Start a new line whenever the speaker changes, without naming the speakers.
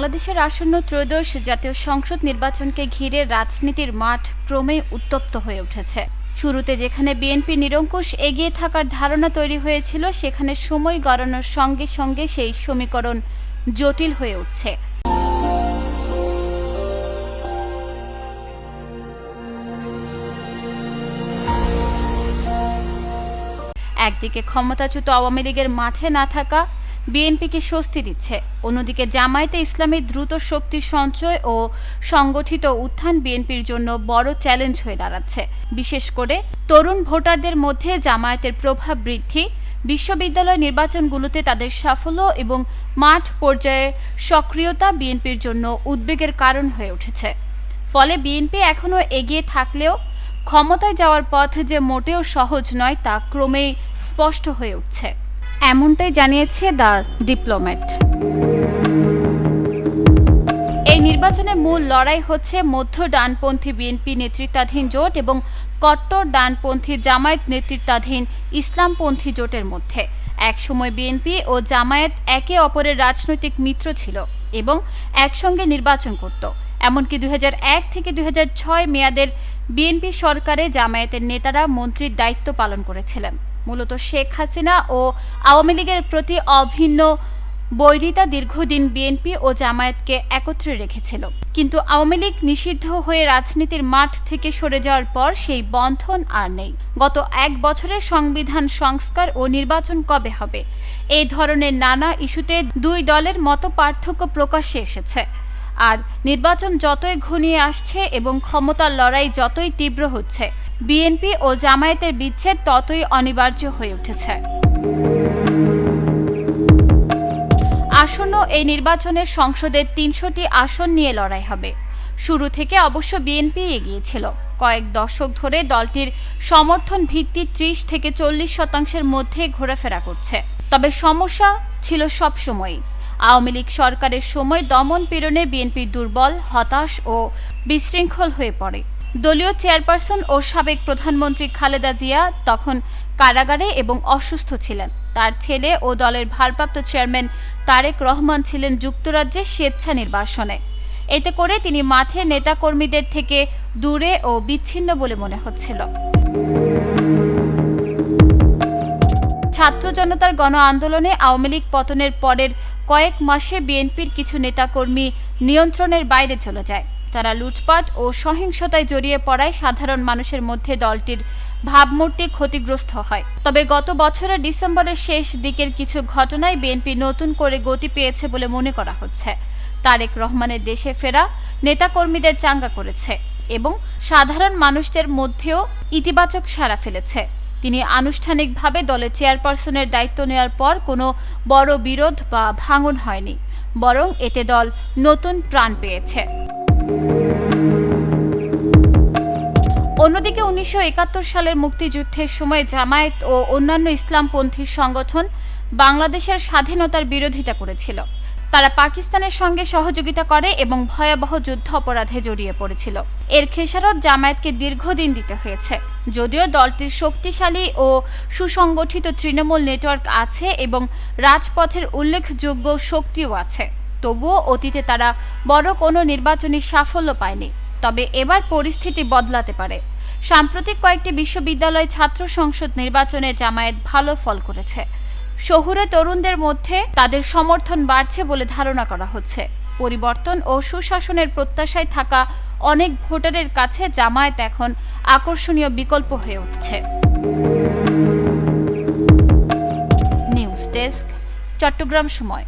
বাংলাদেশের আসন্ন ত্রয়োদশ জাতীয় সংসদ নির্বাচনকে ঘিরে রাজনীতির মাঠ ক্রমেই উত্তপ্ত হয়ে উঠেছে। শুরুতে যেখানে বিএনপি নিরঙ্কুশ এগিয়ে থাকার ধারণা তৈরি হয়েছিল, সেখানে সময় গড়ানোর সঙ্গে সঙ্গে সেই সমীকরণ জটিল হয়ে উঠছে। একদিকে ক্ষমতাচ্যুত আওয়ামী লীগের মাঠে না থাকা বিএনপিকে স্বস্তি দিচ্ছে, অন্যদিকে জামায়াতে ইসলামী দ্রুত শক্তির সঞ্চয় ও সংগঠিত উত্থান বিএনপির জন্য বড় চ্যালেঞ্জ হয়ে দাঁড়াচ্ছে। বিশেষ করে তরুণ ভোটারদের মধ্যে জামায়াতের প্রভাব বৃদ্ধি, বিশ্ববিদ্যালয় নির্বাচনগুলোতে তাদের সাফল্য এবং মাঠ পর্যায়ে সক্রিয়তা বিএনপির জন্য উদ্বেগের কারণ হয়ে উঠেছে। ফলে বিএনপি এখনও এগিয়ে থাকলেও ক্ষমতায় যাওয়ার পথ যে মোটেও সহজ নয় তা ক্রমেই স্পষ্ট হয়ে উঠছে, এমনটাই জানিয়েছে দ্য ডিপ্লোম্যাট। এই নির্বাচনে মূল লড়াই হচ্ছে মধ্য ডানপন্থী বিএনপি নেতৃত্বাধীন জোট এবং কট্টর ডানপন্থী জামায়াত নেতৃত্বাধীন ইসলামপন্থী জোটের মধ্যে। একসময় বিএনপি ও জামায়াত একে অপরের রাজনৈতিক মিত্র ছিল এবং একসঙ্গে নির্বাচন করত। এমনকি 2001 থেকে 2006 মেয়াদের বিএনপি সরকারে জামায়াতের নেতারা মন্ত্রীর দায়িত্ব পালন করেছিলেন। মূলত শেখ হাসিনা ও আওয়ামী লীগের প্রতি অভিন্ন বৈরিতা দীর্ঘদিন বিএনপি ও জামায়াতকে একত্রে রেখেছিল। কিন্তু আওয়ামী লীগ নিষিদ্ধ হয়ে রাজনীতির মাঠ থেকে সরে যাওয়ার পর সেই বন্ধন আর নেই। গত এক বছরে সংবিধান সংস্কার ও নির্বাচন কবে হবে, এই ধরনের নানা ইস্যুতে দুই দলের মতো পার্থক্য প্রকাশ্যে এসেছে। আর নির্বাচন যতই ঘনিয়ে আসছে এবং ক্ষমতার লড়াই যতই তীব্র হচ্ছে, বিএনপি ও জামায়াতের বিচ্ছেদ ততই অনিবার্য হয়ে উঠেছে। আসন্ন এই নির্বাচনে সংসদের 300টি আসন নিয়ে লড়াই হবে। শুরু থেকে অবশ্য বিএনপি এগিয়েছিল। কয়েক দশক ধরে দলটির সমর্থন ভিত্তি 30 থেকে 40% মধ্যে ঘোরাফেরা করছে। তবে সমস্যা ছিল সবসময়ই। আওয়ামী লীগ সরকারের সময় দমন পীড়নে বিএনপি দুর্বল, হতাশ ও বিশৃঙ্খল হয়ে পড়ে। দলীয় চেয়ারপারসন ও সাবেক প্রধানমন্ত্রী খালেদা জিয়া তখন কারাগারে এবং অসুস্থ ছিলেন। তার ছেলে ও দলের ভারপ্রাপ্ত চেয়ারম্যান তারেক রহমান ছিলেন যুক্তরাজ্যে স্বেচ্ছা নির্বাসনে। এতে করে তিনি মাঠে নেতাকর্মীদের থেকে দূরে ও বিচ্ছিন্ন বলে মনে হচ্ছিল। ছাত্র জনতার গণ আন্দোলনে আওয়ামী লীগ পতনের পরের কয়েক মাসে বিএনপির কিছু নেতাকর্মী নিয়ন্ত্রণের বাইরে চলে যায়। তারা লুটপাট ও সহিংসতায় জড়িয়ে পড়ায় সাধারণ মানুষের মধ্যে দলটির ভাবমূর্তি ক্ষতিগ্রস্ত হয়। তবে গত বছরের ডিসেম্বরের শেষ দিকের কিছু ঘটনায় বিএনপি নতুন করে গতি পেয়েছে বলে মনে করা হচ্ছে। তারেক রহমানের দেশে ফেরা নেতাকর্মীদের চাঙ্গা করেছে এবং সাধারণ মানুষদের মধ্যেও ইতিবাচক সাড়া ফেলেছে। তিনি আনুষ্ঠানিকভাবে দলের চেয়ারপারসনের দায়িত্ব নেওয়ার পর কোনো বড় বিরোধ বা ভাঙন হয়নি, বরং এতে দল নতুন প্রাণ পেয়েছে। অন্যদিকে 1971 সালের মুক্তিযুদ্ধের সময় জামায়াত ও অন্যান্য ইসলামপন্থী সংগঠন বাংলাদেশের স্বাধীনতার বিরোধিতা করেছিল। তারা পাকিস্তানের সঙ্গে সহযোগিতা করে এবং ভয়াবহ যুদ্ধ অপরাধে জড়িয়ে পড়েছিল। এর খেসারত জামায়াতকে দীর্ঘদিন দিতে হয়েছে। যদিও দলটির শক্তিশালী ও সুসংগঠিত তৃণমূল নেটওয়ার্ক আছে এবং রাজপথের উল্লেখযোগ্য শক্তিও আছে, তবুও অতীতে তারা বড় কোনো নির্বাচনী সাফল্য পায়নি। তবে এবার পরিস্থিতি বদলাতে পারে। সাম্প্রতিক কয়েকটি বিশ্ববিদ্যালয় ছাত্র সংসদ নির্বাচনে জামায়াত ভালো ফল করেছে। শহুরে তরুণদের মধ্যে তাদের সমর্থন বাড়ছে বলে ধারণা করা হচ্ছে। পরিবর্তন ও সুশাসনের প্রত্যাশায় থাকা অনেক ভোটারের কাছে জামায়াত এখন আকর্ষণীয় বিকল্প হয়ে উঠছে। নিউজ ডেস্ক, চট্টগ্রাম সময়।